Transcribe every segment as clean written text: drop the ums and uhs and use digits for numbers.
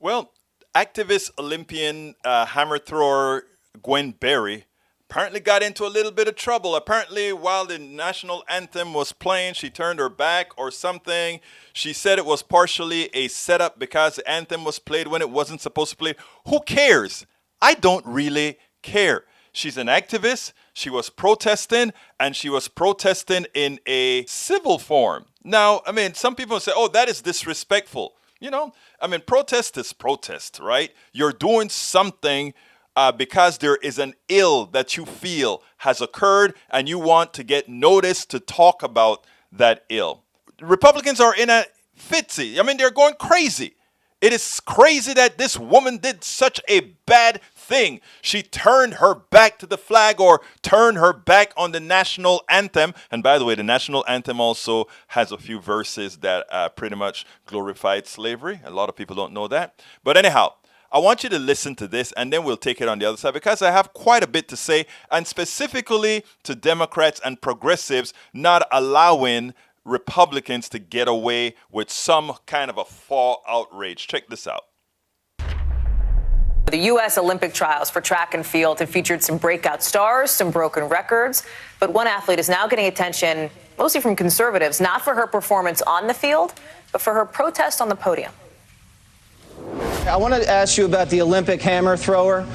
Well, activist Olympian hammer thrower Gwen Berry apparently got into a little bit of trouble. Apparently, while the national anthem was playing, she turned her back or something. She said it was partially a setup because the anthem was played when it wasn't supposed to play. Who cares? I don't really care. She's an activist. She was protesting, and she was protesting in a civil form. Now, I mean, some people say, oh, that is disrespectful. Protest is protest, right? You're doing something because there is an ill that you feel has occurred and you want to get noticed to talk about that ill. Republicans are in a fitsy. They're going crazy. It is crazy that this woman did such a bad thing. She turned her back to the flag or turned her back on the national anthem. And by the way, the national anthem also has a few verses that pretty much glorified slavery. A lot of people don't know that. But anyhow, I want you to listen to this and then we'll take it on the other side because I have quite a bit to say, and specifically to Democrats and progressives not allowing Republicans to get away with some kind of a fall outrage. Check this out. The U.S. Olympic trials for track and field have featured some breakout stars, some broken records, but one athlete is now getting attention, mostly from conservatives, not for her performance on the field, but for her protest on the podium. I want to ask you about the Olympic hammer thrower,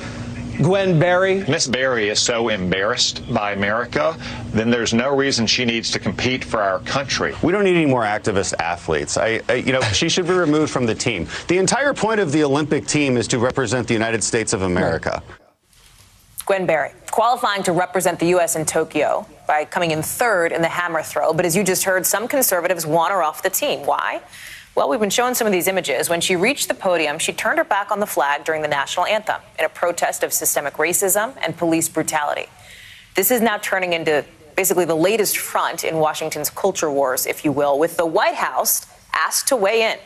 Gwen Berry. Miss Berry is so embarrassed by America, then there's no reason she needs to compete for our country. We don't need any more activist athletes. She should be removed from the team. The entire point of the Olympic team is to represent the United States of America. Gwen Berry, qualifying to represent the U.S. in Tokyo by coming in third in the hammer throw. But as you just heard, some conservatives want her off the team. Why? Well, we've been showing some of these images. When she reached the podium, she turned her back on the flag during the national anthem in a protest of systemic racism and police brutality. This is now turning into basically the latest front in Washington's culture wars, if you will, with the White House asked to weigh in.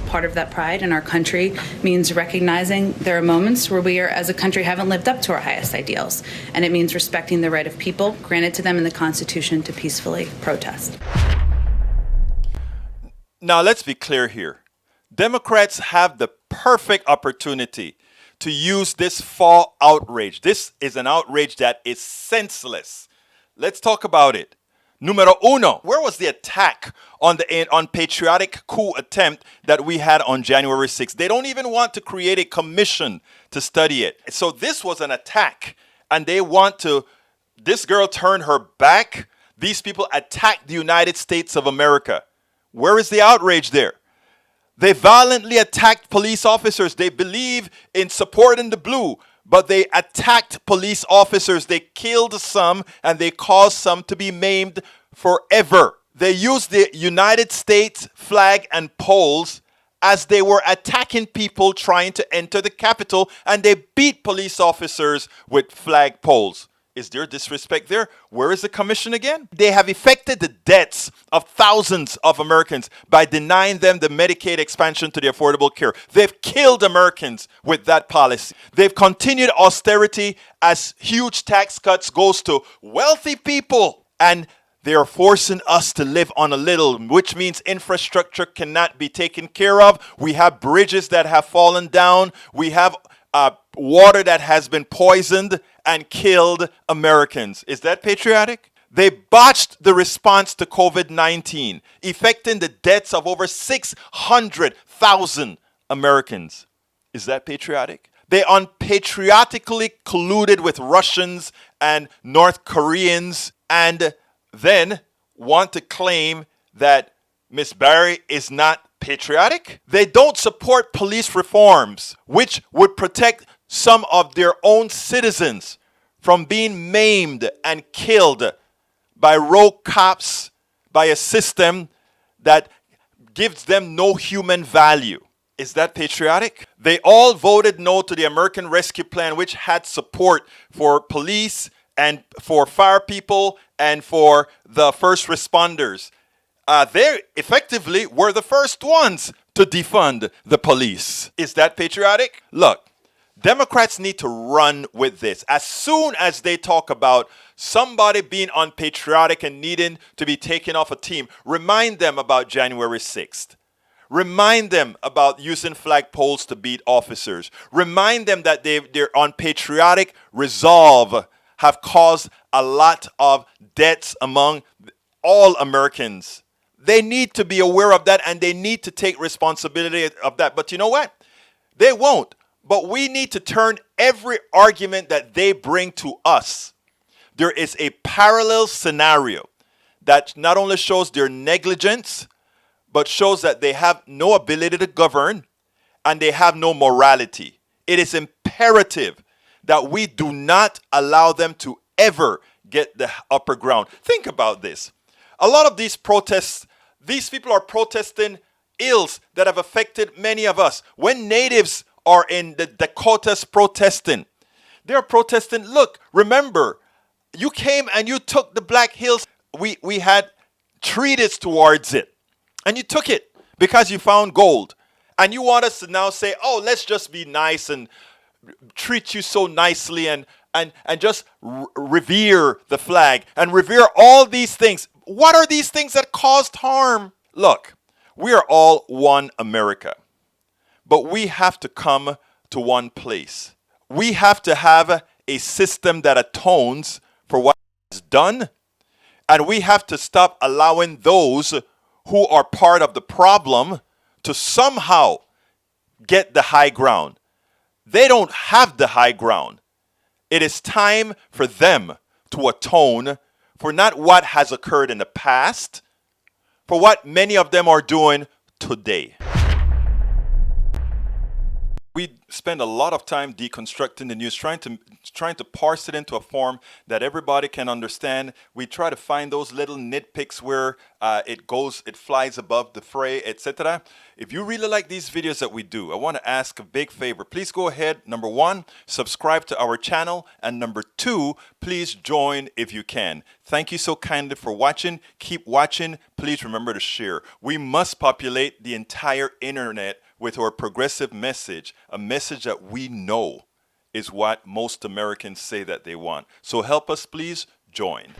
Part of that pride in our country means recognizing there are moments where we are, as a country, haven't lived up to our highest ideals. And it means respecting the right of people granted to them in the Constitution to peacefully protest. Now, let's be clear here. Democrats have the perfect opportunity to use this fall outrage. This is an outrage that is senseless. Let's talk about it. Numero uno, where was the attack on the unpatriotic coup attempt that we had on January 6th? They don't even want to create a commission to study it. So this was an attack, and they want to, this girl turned her back. These people attacked the United States of America. Where is the outrage there? They violently attacked police officers. They believe in supporting the blue, but they attacked police officers. They killed some and they caused some to be maimed forever. They used the United States flag and poles as they were attacking people trying to enter the Capitol, and they beat police officers with flag poles. Is there disrespect there? Where is the commission again? They have affected the deaths of thousands of Americans by denying them the Medicaid expansion to the Affordable Care. They've killed Americans with that policy. They've continued austerity as huge tax cuts goes to wealthy people. And they are forcing us to live on a little, which means infrastructure cannot be taken care of. We have bridges that have fallen down. We have water that has been poisoned and killed Americans. Is that patriotic? They botched the response to COVID-19, effecting the deaths of over 600,000 Americans. Is that patriotic? They unpatriotically colluded with Russians and North Koreans and then want to claim that Miss Berry is not patriotic. They don't support police reforms, which would protect some of their own citizens from being maimed and killed by rogue cops, by a system that gives them no human value. Is that patriotic? They all voted no to the American Rescue Plan, which had support for police and for fire people and for the first responders. They effectively were the first ones to defund the police. Is that patriotic? Look, Democrats need to run with this. As soon as they talk about somebody being unpatriotic and needing to be taken off a team, remind them about January 6th. Remind them about using flagpoles to beat officers. Remind them that their unpatriotic resolve have caused a lot of deaths among all Americans. They need to be aware of that, and they need to take responsibility of that. But you know what? They won't. But we need to turn every argument that they bring to us. There is a parallel scenario that not only shows their negligence, but shows that they have no ability to govern and they have no morality. It is imperative that we do not allow them to ever get the upper ground. Think about this. A lot of these protests, these people are protesting ills that have affected many of us. When natives are in the Dakotas protesting, they're protesting, look, remember, you came and you took the Black Hills. We had treaties towards it. And you took it because you found gold. And you want us to now say, oh, let's just be nice and treat you so nicely and just revere the flag and revere all these things. What are these things that caused harm? Look, we are all one America. But we have to come to one place. We have to have a system that atones for what is done. And we have to stop allowing those who are part of the problem to somehow get the high ground. They don't have the high ground. It is time for them to atone for not what has occurred in the past, for what many of them are doing today. We spend a lot of time deconstructing the news, trying to parse it into a form that everybody can understand. We try to find those little nitpicks where it flies above the fray, etc. If you really like these videos that we do, I want to ask a big favor. Please go ahead, number one, subscribe to our channel, and number two, please join if you can. Thank you so kindly for watching. Keep watching. Please remember to share. We must populate the entire internet with our progressive message, a message that we know is what most Americans say that they want. So help us, please join.